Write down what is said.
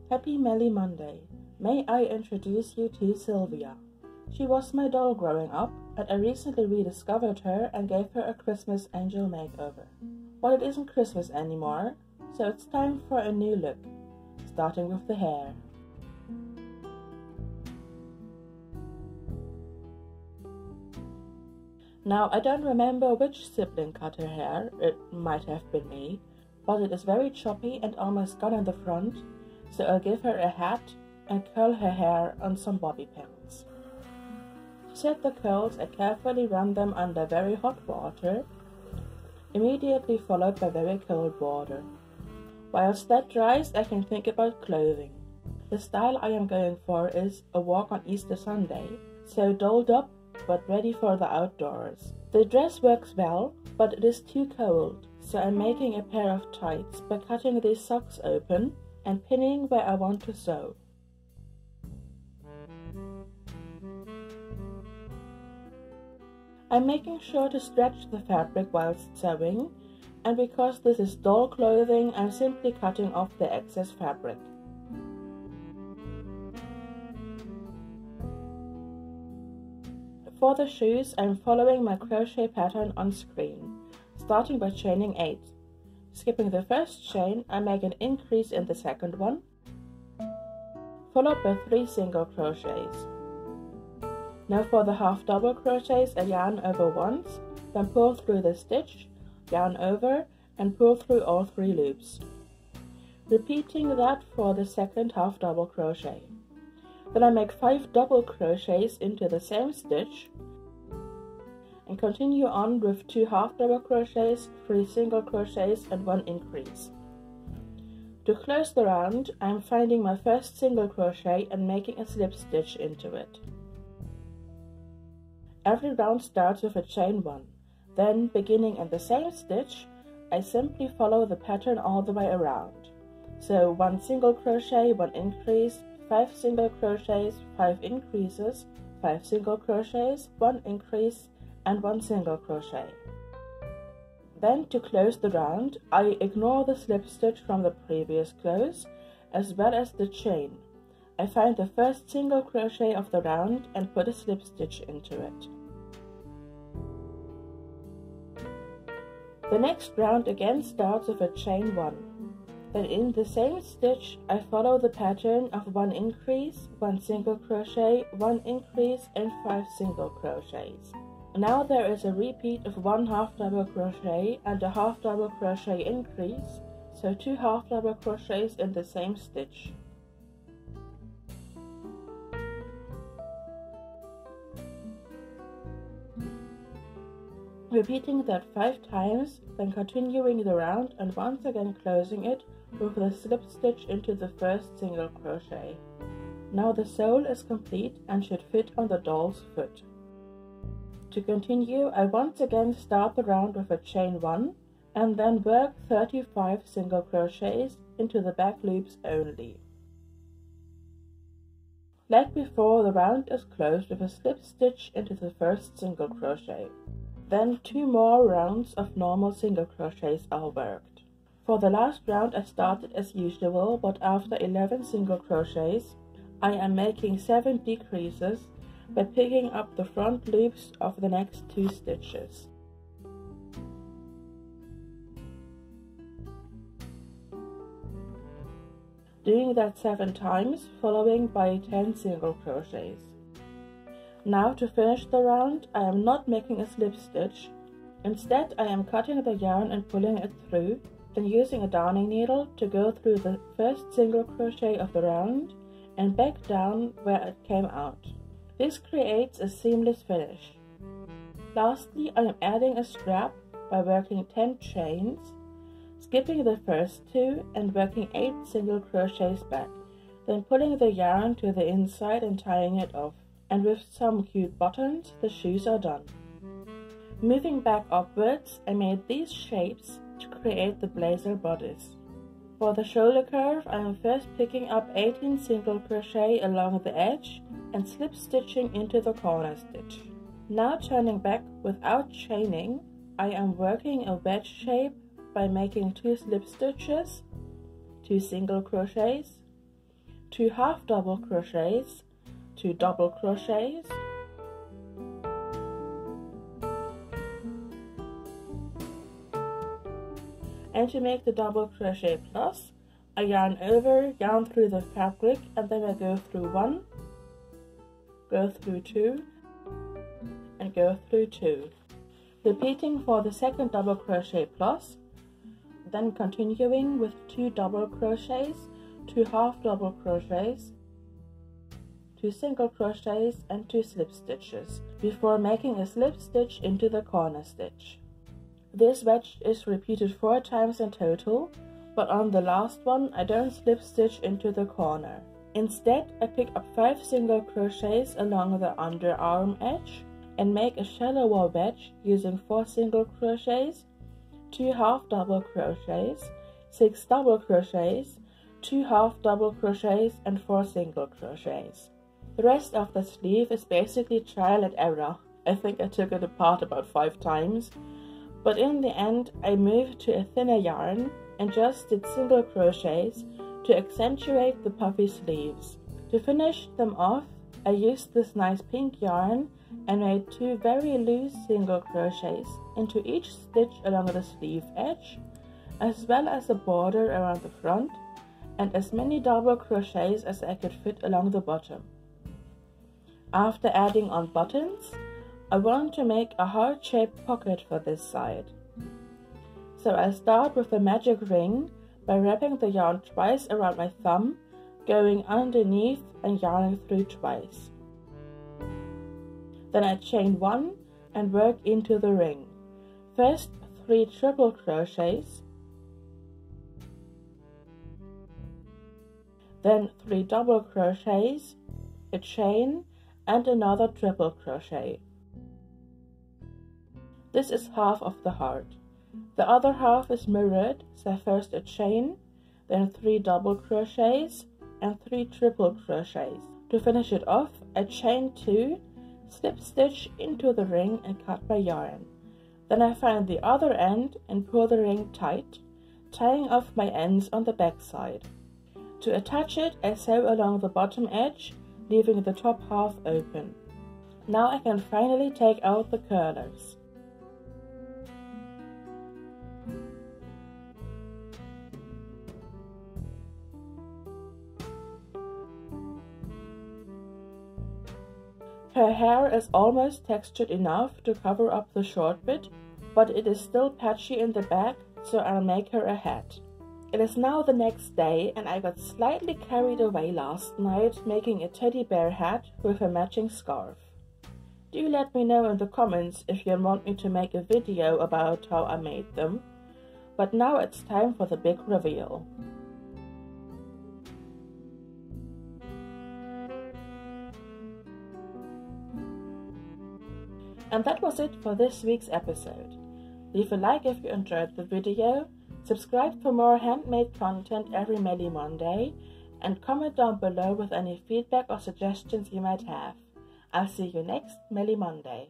Happy Melly Monday. May I introduce you to Sylvia. She was my doll growing up, and I recently rediscovered her and gave her a Christmas angel makeover. But it isn't Christmas anymore, so it's time for a new look, starting with the hair. Now, I don't remember which sibling cut her hair, it might have been me, but it is very choppy and almost gone in the front, so I'll give her a hat and curl her hair on some bobby pins. To set the curls, I carefully run them under very hot water, immediately followed by very cold water. Whilst that dries, I can think about clothing. The style I am going for is a walk on Easter Sunday, so dolled up but ready for the outdoors. The dress works well, but it is too cold, so I'm making a pair of tights by cutting these socks open and pinning where I want to sew. I'm making sure to stretch the fabric whilst sewing, and because this is doll clothing, I'm simply cutting off the excess fabric. For the shoes, I'm following my crochet pattern on screen, starting by chaining 8. Skipping the first chain, I make an increase in the second one, followed by 3 single crochets. Now for the half double crochets, I yarn over once, then pull through the stitch, yarn over, and pull through all 3 loops. Repeating that for the second half double crochet. Then I make 5 double crochets into the same stitch, and continue on with 2 half double crochets, 3 single crochets, and 1 increase. To close the round, I am finding my first single crochet and making a slip stitch into it. Every round starts with a chain 1. Then, beginning in the same stitch, I simply follow the pattern all the way around. So 1 single crochet, 1 increase, 5 single crochets, 5 increases, 5 single crochets, 1 increase, and 1 single crochet. Then, to close the round, I ignore the slip stitch from the previous close, as well as the chain. I find the first single crochet of the round and put a slip stitch into it. The next round again starts with a chain 1. Then in the same stitch, I follow the pattern of 1 increase, 1 single crochet, 1 increase, and 5 single crochets. Now there is a repeat of 1 half double crochet and a half double crochet increase, so 2 half double crochets in the same stitch. Repeating that 5 times, then continuing the round and once again closing it with the slip stitch into the first single crochet. Now the sole is complete and should fit on the doll's foot. To continue, I once again start the round with a chain 1 and then work 35 single crochets into the back loops only. Like before, the round is closed with a slip stitch into the first single crochet. Then 2 more rounds of normal single crochets are worked. For the last round I started as usual, but after 11 single crochets, I am making 7 decreases by picking up the front loops of the next 2 stitches. Doing that 7 times, following by 10 single crochets. Now to finish the round, I am not making a slip stitch. Instead, I am cutting the yarn and pulling it through, then using a darning needle to go through the first single crochet of the round and back down where it came out. This creates a seamless finish. Lastly, I am adding a strap by working 10 chains, skipping the first 2 and working 8 single crochets back, then pulling the yarn to the inside and tying it off. And with some cute buttons, the shoes are done. Moving back upwards, I made these shapes to create the blazer bodice. For the shoulder curve, I am first picking up 18 single crochet along the edge and slip stitching into the corner stitch. Now turning back without chaining, I am working a wedge shape by making 2 slip stitches, 2 single crochets, 2 half double crochets, 2 double crochets, and to make the double crochet plus, I yarn over, yarn through the fabric, and then I go through 1, go through 2, and go through 2. Repeating for the second double crochet plus, then continuing with 2 double crochets, 2 half double crochets, 2 single crochets, and 2 slip stitches before making a slip stitch into the corner stitch. This wedge is repeated 4 times in total, but on the last one I don't slip stitch into the corner. Instead, I pick up 5 single crochets along the underarm edge and make a shallower wedge using 4 single crochets, 2 half double crochets, 6 double crochets, 2 half double crochets, and 4 single crochets. The rest of the sleeve is basically trial and error. I think I took it apart about 5 times, but in the end I moved to a thinner yarn and just did single crochets to accentuate the puffy sleeves. To finish them off, I used this nice pink yarn and made 2 very loose single crochets into each stitch along the sleeve edge, as well as a border around the front, and as many double crochets as I could fit along the bottom. After adding on buttons, I want to make a heart-shaped pocket for this side. So I start with the magic ring by wrapping the yarn twice around my thumb, going underneath and yarning through twice. Then I chain 1 and work into the ring. First 3 triple crochets, then 3 double crochets, a chain, and another triple crochet. This is half of the heart. The other half is mirrored, so first a chain, then 3 double crochets, and 3 triple crochets. To finish it off, I chain 2, slip stitch into the ring and cut my yarn. Then I find the other end and pull the ring tight, tying off my ends on the back side. To attach it, I sew along the bottom edge, leaving the top half open. Now I can finally take out the curlers. Her hair is almost textured enough to cover up the short bit, but it is still patchy in the back, so I'll make her a hat. It is now the next day and I got slightly carried away last night making a teddy bear hat with a matching scarf. Do let me know in the comments if you want me to make a video about how I made them. But now it's time for the big reveal. And that was it for this week's episode. Leave a like if you enjoyed the video, subscribe for more handmade content every Melly Monday, and comment down below with any feedback or suggestions you might have. I'll see you next Melly Monday.